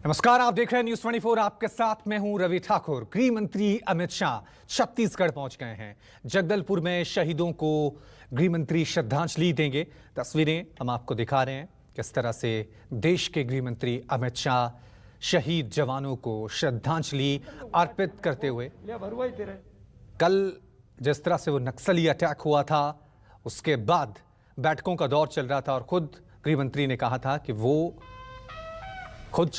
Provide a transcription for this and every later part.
नमस्कार, आप देख रहे हैं न्यूज 24। आपके साथ मैं हूं रवि ठाकुर। गृह मंत्री अमित शाह छत्तीसगढ़ पहुंच गए हैं। जगदलपुर में शहीदों को गृह मंत्री श्रद्धांजलि देंगे। तस्वीरें हम आपको दिखा रहे हैं किस तरह से देश के गृह मंत्री अमित शाह शहीद जवानों को श्रद्धांजलि अर्पित करते हुए, कल जिस तरह से वो नक्सली अटैक हुआ था उसके बाद बैठकों का दौर चल रहा था और खुद गृह मंत्री ने कहा था कि वो खुद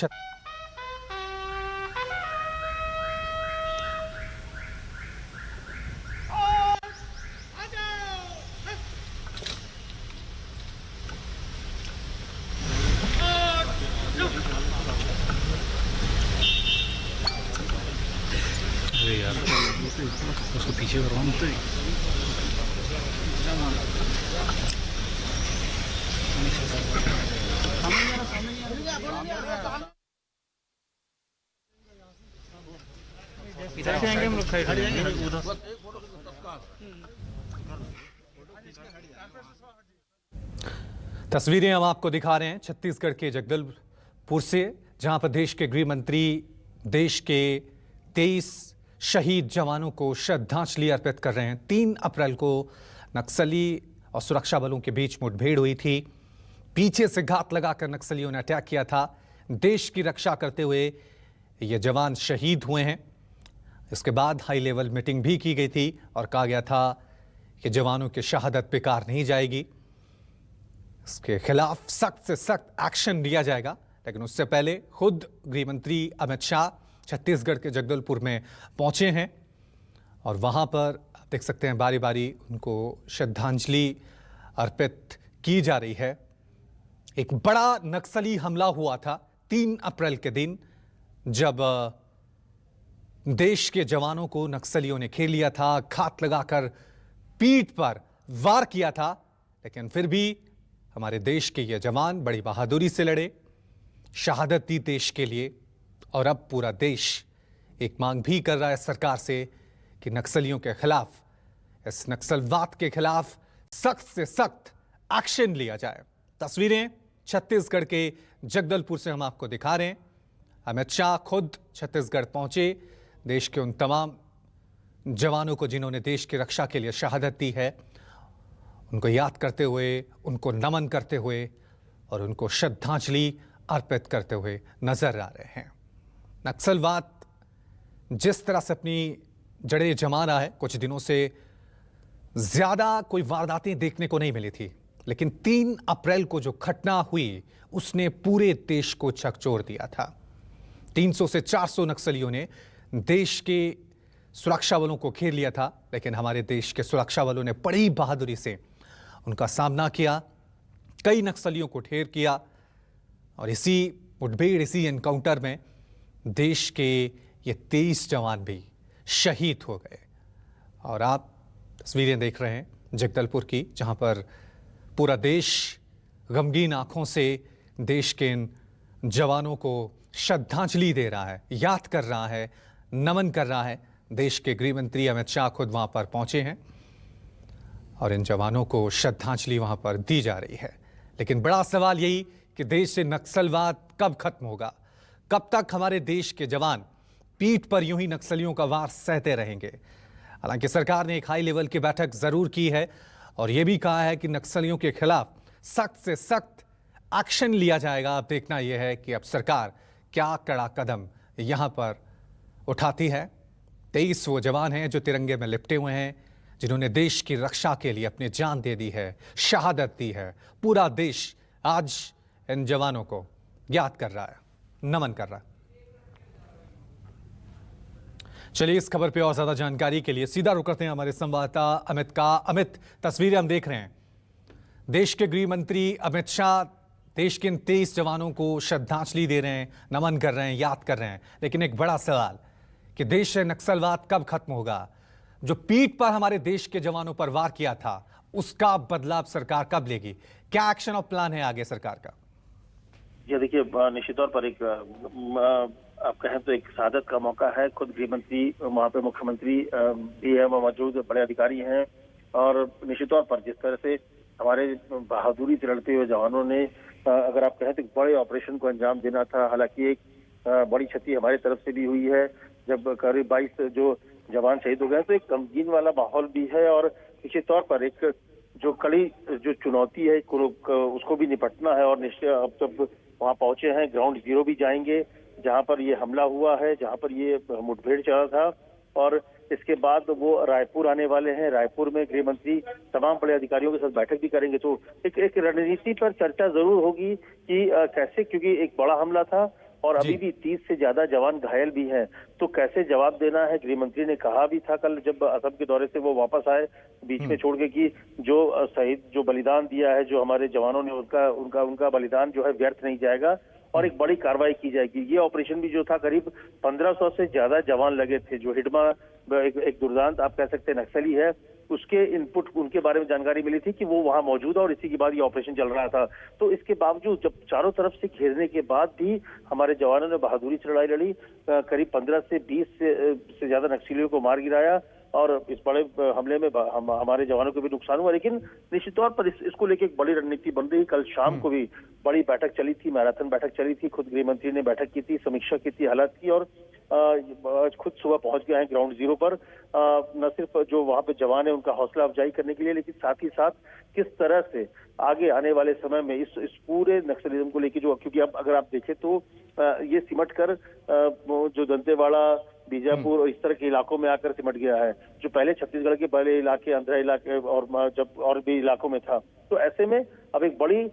अरे यार उसको पीछे करवाना तो इधर से आएंगे हम लोग, खड़े जाएंगे उधर। तस्वीरें हम आपको दिखा रहे हैं छत्तीसगढ़ के जगदलपुर से, जहां पर देश के गृह मंत्री देश के 23 शहीद जवानों को श्रद्धांजलि अर्पित कर रहे हैं। 3 अप्रैल को नक्सली और सुरक्षा बलों के बीच मुठभेड़ हुई थी। पीछे से घात लगाकर नक्सलियों ने अटैक किया था। देश की रक्षा करते हुए ये जवान शहीद हुए हैं। इसके बाद हाई लेवल मीटिंग भी की गई थी और कहा गया था कि जवानों की शहादत बेकार नहीं जाएगी, इसके खिलाफ सख्त से सख्त एक्शन लिया जाएगा। लेकिन उससे पहले खुद गृह मंत्री अमित शाह छत्तीसगढ़ के जगदलपुर में पहुंचे हैं और वहां पर आप देख सकते हैं बारी बारी उनको श्रद्धांजलि अर्पित की जा रही है। एक बड़ा नक्सली हमला हुआ था 3 अप्रैल के दिन, जब देश के जवानों को नक्सलियों ने घेर लिया था, घात लगाकर पीठ पर वार किया था। लेकिन फिर भी हमारे देश के ये जवान बड़ी बहादुरी से लड़े, शहादत दी देश के लिए। और अब पूरा देश एक मांग भी कर रहा है सरकार से कि नक्सलियों के खिलाफ, इस नक्सलवाद के खिलाफ सख्त से सख्त एक्शन लिया जाए। तस्वीरें छत्तीसगढ़ के जगदलपुर से हम आपको दिखा रहे हैं। अमित शाह खुद छत्तीसगढ़ पहुंचे, देश के उन तमाम जवानों को जिन्होंने देश की रक्षा के लिए शहादत दी है, उनको याद करते हुए, उनको नमन करते हुए और उनको श्रद्धांजलि अर्पित करते हुए नजर आ रहे हैं। नक्सलवाद जिस तरह से अपनी जड़ें जमा रहा है, कुछ दिनों से ज्यादा कोई वारदातें देखने को नहीं मिली थी, लेकिन 3 अप्रैल को जो घटना हुई उसने पूरे देश को झकझोर दिया था। 300 से 400 नक्सलियों ने देश के सुरक्षा बलों को घेर लिया था, लेकिन हमारे देश के सुरक्षा बलों ने बड़ी बहादुरी से उनका सामना किया, कई नक्सलियों को ढेर किया और इसी मुठभेड़, इसी एनकाउंटर में देश के ये 23 जवान भी शहीद हो गए। और आप तस्वीरें देख रहे हैं जगदलपुर की, जहां पर पूरा देश गमगीन आंखों से देश के इन जवानों को श्रद्धांजलि दे रहा है, याद कर रहा है, नमन कर रहा है। देश के गृह मंत्री अमित शाह खुद वहां पर पहुंचे हैं और इन जवानों को श्रद्धांजलि वहां पर दी जा रही है। लेकिन बड़ा सवाल यही कि देश से नक्सलवाद कब खत्म होगा, कब तक हमारे देश के जवान पीठ पर यूं ही नक्सलियों का वार सहते रहेंगे। हालांकि सरकार ने एक हाई लेवल की बैठक जरूर की है और यह भी कहा है कि नक्सलियों के खिलाफ सख्त से सख्त एक्शन लिया जाएगा। अब देखना यह है कि अब सरकार क्या कड़ा कदम यहां पर उठाती है। 23 वो जवान हैं जो तिरंगे में लिपटे हुए हैं, जिन्होंने देश की रक्षा के लिए अपनी जान दे दी है, शहादत दी है। पूरा देश आज इन जवानों को याद कर रहा है, नमन कर रहा है। चलिए इस खबर पे और ज्यादा जानकारी के लिए सीधा रुक करते हैं हमारे संवाददाता अमित का। अमित, तस्वीरें हम देख रहे हैं, देश के गृह मंत्री अमित शाह देश के इन 23 जवानों को श्रद्धांजलि दे रहे हैं, नमन कर रहे हैं, याद कर रहे हैं। लेकिन एक बड़ा सवाल कि देश से नक्सलवाद कब खत्म होगा? जो पीठ पर हमारे देश के जवानों पर वार किया था उसका बदलाव सरकार कब लेगी? क्या एक्शन और प्लान है आगे सरकार का? ये देखिए, निश्चित तौर पर एक आप कहें तो एक शहादत का मौका है। खुद गृह मंत्री, वहाँ पे मुख्यमंत्री भी है, मौजूद बड़े अधिकारी हैं और निश्चित तौर पर जिस तरह से हमारे बहादुरी से लड़ते हुए जवानों ने अगर आप कहें तो बड़े ऑपरेशन को अंजाम देना था। हालांकि एक बड़ी क्षति हमारी तरफ से भी हुई है। जब करीब 22 जो जवान शहीद हो गए तो एक गमगीन वाला माहौल भी है और निश्चित तौर पर एक जो कड़ी जो चुनौती है उसको भी निपटना है। और निश्चित अब जब वहाँ पहुंचे हैं, ग्राउंड जीरो भी जाएंगे जहाँ पर ये हमला हुआ है, जहाँ पर ये मुठभेड़ चला था, और इसके बाद वो रायपुर आने वाले हैं। रायपुर में गृह मंत्री तमाम बड़े अधिकारियों के साथ बैठक भी करेंगे। तो एक रणनीति पर चर्चा जरूर होगी कि कैसे, क्योंकि एक बड़ा हमला था और अभी भी 30 से ज्यादा जवान घायल भी हैं, तो कैसे जवाब देना है। गृह मंत्री ने कहा भी था कल जब असम के दौरे से वो वापस आए बीच में छोड़ के कि जो शहीद जो बलिदान दिया है, जो हमारे जवानों ने उनका बलिदान जो है व्यर्थ नहीं जाएगा और एक बड़ी कार्रवाई की जाएगी। ये ऑपरेशन भी जो था करीब 1500 से ज्यादा जवान लगे थे। जो हिडमा एक दुर्दांत आप कह सकते हैं नक्सली है, उसके इनपुट उनके बारे में जानकारी मिली थी कि वो वहां मौजूद है और इसी के बाद ये ऑपरेशन चल रहा था। तो इसके बावजूद जब चारों तरफ से घेरने के बाद भी हमारे जवानों ने बहादुरी से लड़ाई लड़ी, करीब 15 से 20 से ज्यादा नक्सलियों को मार गिराया और इस बड़े हमले में हमारे जवानों को भी नुकसान हुआ। लेकिन निश्चित तौर पर इसको लेकर एक बड़ी रणनीति बन रही। कल शाम को भी बड़ी बैठक चली थी, मैराथन बैठक चली थी, खुद गृह मंत्री ने बैठक की थी, समीक्षा की थी हालात की, और खुद सुबह पहुंच गए हैं ग्राउंड जीरो पर, न सिर्फ जो वहां पे जवान है उनका हौसला अफजाई करने के लिए, लेकिन साथ ही साथ किस तरह से आगे आने वाले समय में इस पूरे नक्सलिज्म को लेकर जो, क्योंकि अब अगर आप देखें तो ये सिमट कर जो दंतेवाड़ा, बीजापुर और इस तरह के इलाकों में आकर सिमट गया है, जो पहले छत्तीसगढ़ के बड़े इलाके, आंध्र इलाके और भी इलाकों में था। तो ऐसे में अब एक बड़ी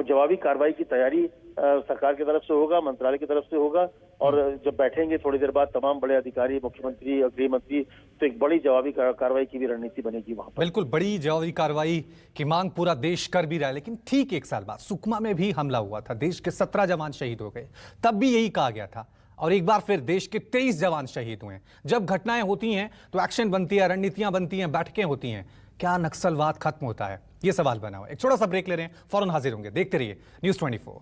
जवाबी कार्रवाई की तैयारी सरकार की तरफ से होगा, मंत्रालय की तरफ से होगा, और जब बैठेंगे थोड़ी देर बाद तमाम बड़े अधिकारी, मुख्यमंत्री और गृह मंत्री, तो एक बड़ी जवाबी कार्रवाई की भी रणनीति बनेगी वहां पर। बिल्कुल, बड़ी जवाबी कार्रवाई की मांग पूरा देश कर भी रहा है। लेकिन ठीक एक साल बाद सुकमा में भी हमला हुआ था, देश के 17 जवान शहीद हो गए, तब भी यही कहा गया था, और एक बार फिर देश के 23 जवान शहीद हुए। जब घटनाएं होती हैं तो एक्शन बनती है, रणनीतियां बनती हैं, बैठकें होती हैं, क्या नक्सलवाद खत्म होता है? ये सवाल बना हुआ है। एक छोटा सा ब्रेक ले रहे हैं, फौरन हाजिर होंगे। देखते रहिए न्यूज़ 24।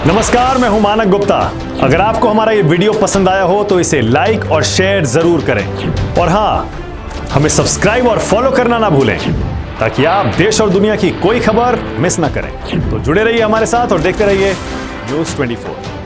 नमस्कार, मैं हूं मानक गुप्ता। अगर आपको हमारा ये वीडियो पसंद आया हो तो इसे लाइक और शेयर जरूर करें, और हां, हमें सब्सक्राइब और फॉलो करना ना भूलें ताकि आप देश और दुनिया की कोई खबर मिस ना करें। तो जुड़े रहिए हमारे साथ और देखते रहिए न्यूज़ 24।